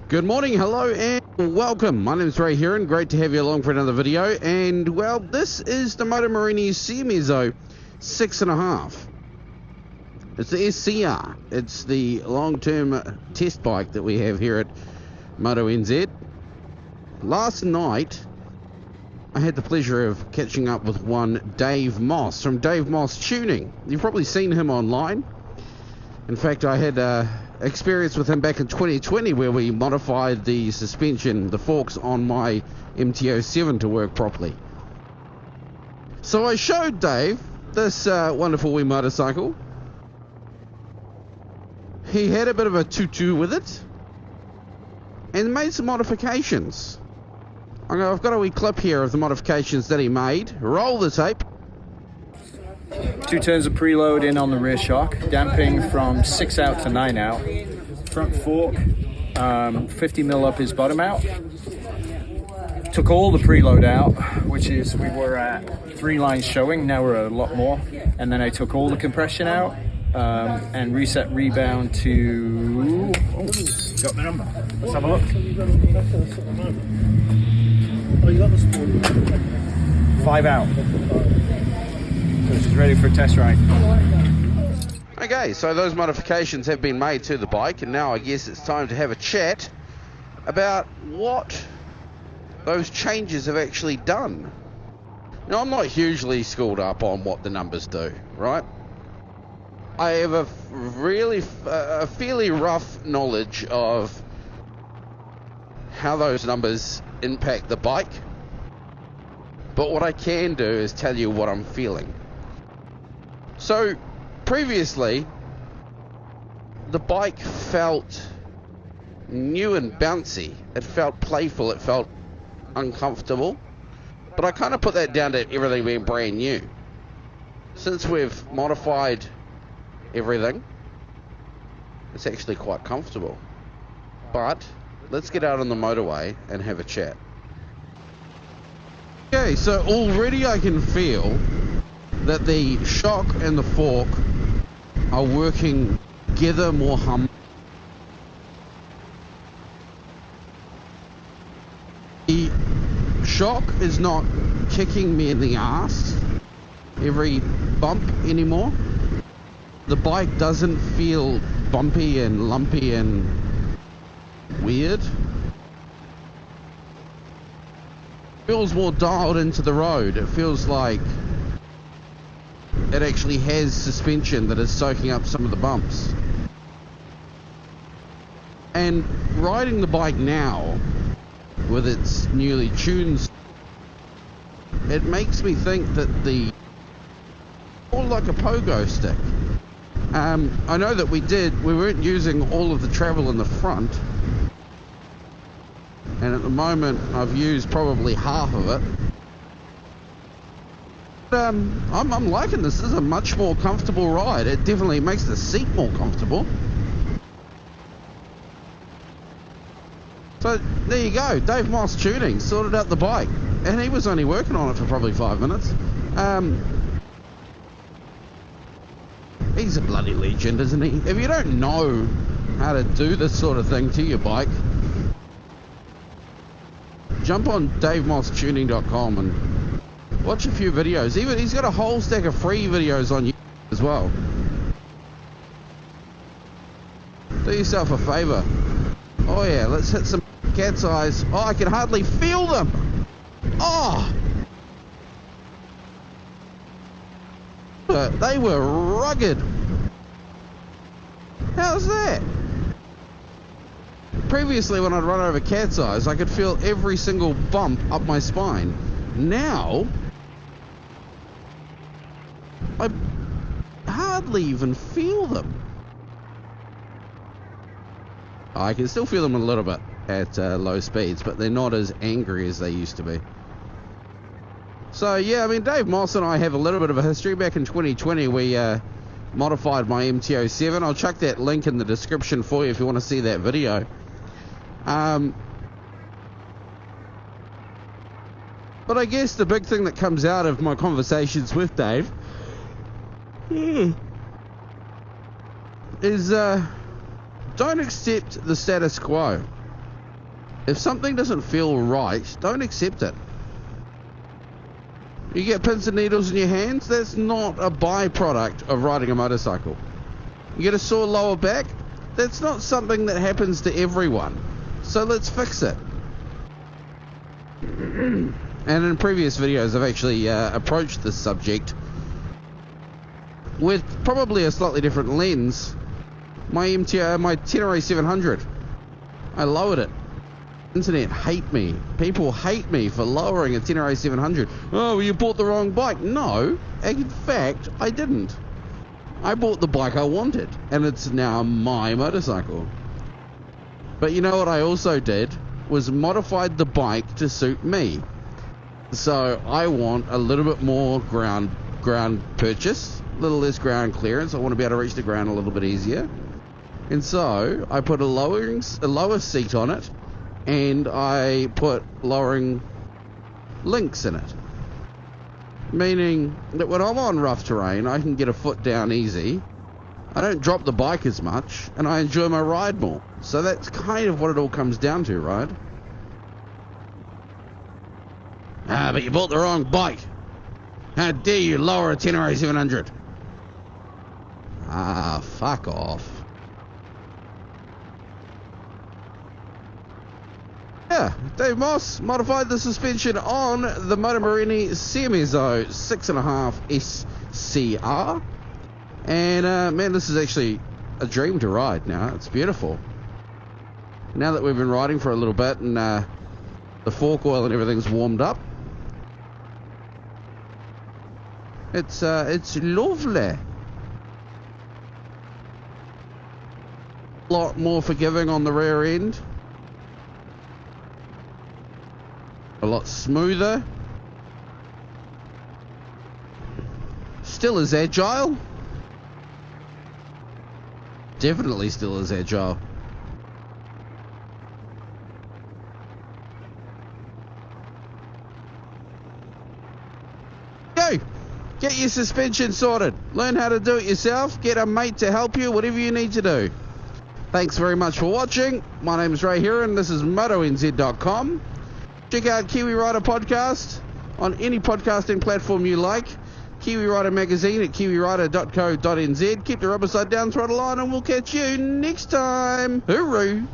Good morning, hello, and welcome. My name is Ray Heron. Great to have you along for another video. And, well, this is the Moto Morini Seiemmezzo 6.5. It's the SCR. It's the long-term test bike that we have here at MotoNZ. Last night, I had the pleasure of catching up with one Dave Moss from Dave Moss Tuning. You've probably seen him online. In fact, I had experience with him back in 2020 where we modified the suspension, the forks on my MTO7 to work properly. So I showed Dave this wonderful wee motorcycle. He had a bit of a tutu with it and made some modifications. I've got a wee clip here of the modifications that he made. Roll the tape. 2 turns of preload in on the rear shock, damping from 6 out to 9 out. Front fork, 50 mil up his bottom out. Took all the preload out, which is, we were at 3 lines showing, now we're at a lot more. And then I took all the compression out and reset rebound to, got the number, let's have a look. Oh, you got the sport. 5 out. So this is ready for a test ride. Okay, so those modifications have been made to the bike, and now I guess it's time to have a chat about what those changes have actually done. Now, I'm not hugely schooled up on what the numbers do, right? I have a fairly rough knowledge of how those numbers impact the bike, but what I can do is tell you what I'm feeling. So, previously, the bike felt new and bouncy. It felt playful, it felt uncomfortable. But I kind of put that down to everything being brand new. Since we've modified everything, it's actually quite comfortable. But, let's get out on the motorway and have a chat. Okay, so already I can feel that the shock and the fork are working together more The shock is not kicking me in the ass every bump anymore. The bike doesn't feel bumpy and lumpy and weird. It feels more dialed into the road. It feels like it actually has suspension that is soaking up some of the bumps. And riding the bike now with its newly tuned, it makes me think that more like a pogo stick. I know that we weren't using all of the travel in the front, and at the moment I've used probably half of it. I'm liking this. This is a much more comfortable ride. It definitely makes the seat more comfortable. So there you go, Dave Moss Tuning sorted out the bike, and he was only working on it for probably 5 minutes. He's a bloody legend, isn't he? If you don't know how to do this sort of thing to your bike, jump on davemosstuning.com and watch a few videos. Even he's got a whole stack of free videos on YouTube as well. Do yourself a favor. Oh yeah, let's hit some cat's eyes. Oh, I can hardly feel them. Oh, they were rugged. How's that? Previously, when I'd run over cat's eyes, I could feel every single bump up my spine. Now, I hardly even feel them. I can still feel them a little bit at low speeds, but they're not as angry as they used to be. So yeah, I mean, Dave Moss and I have a little bit of a history. Back in 2020, we modified my MTO7. I'll chuck that link in the description for you if you want to see that video. But I guess the big thing that comes out of my conversations with Dave is don't accept the status quo. If something doesn't feel right, don't accept it. You get pins and needles in your hands, that's not a byproduct of riding a motorcycle. You get a sore lower back, that's not something that happens to everyone. So let's fix it. And in previous videos I've actually approached this subject with probably a slightly different lens. My Tenere 700, I lowered it. Internet hate me. People hate me for lowering a Tenere 700. Oh, well, you bought the wrong bike. No, in fact, I didn't. I bought the bike I wanted, and it's now my motorcycle. But you know what I also did? Was modified the bike to suit me. So I want a little bit more ground purchase, a little less ground clearance. I want to be able to reach the ground a little bit easier. And so I put a lower seat on it, and I put lowering links in it. Meaning that when I'm on rough terrain, I can get a foot down easy. I don't drop the bike as much, and I enjoy my ride more. So that's kind of what it all comes down to, right? Ah, but you bought the wrong bike. How dare you lower a Tenere 700? Ah, fuck off. Yeah, Dave Moss modified the suspension on the Moto Morini Seiemmezzo 6.5 SCR. And man, this is actually a dream to ride now. It's beautiful. Now that we've been riding for a little bit and the fork oil and everything's warmed up, it's lovely. A lot more forgiving on the rear end. A lot smoother. Still as agile. Definitely still as agile. Go! Get your suspension sorted. Learn how to do it yourself. Get a mate to help you, whatever you need to do. Thanks very much for watching. My name is Ray Heron. This is MotoNZ.com. Check out Kiwi Rider Podcast on any podcasting platform you like. Kiwi Rider Magazine at kiwirider.co.nz. Keep the rubber side down, throttle on, and we'll catch you next time. Hooroo!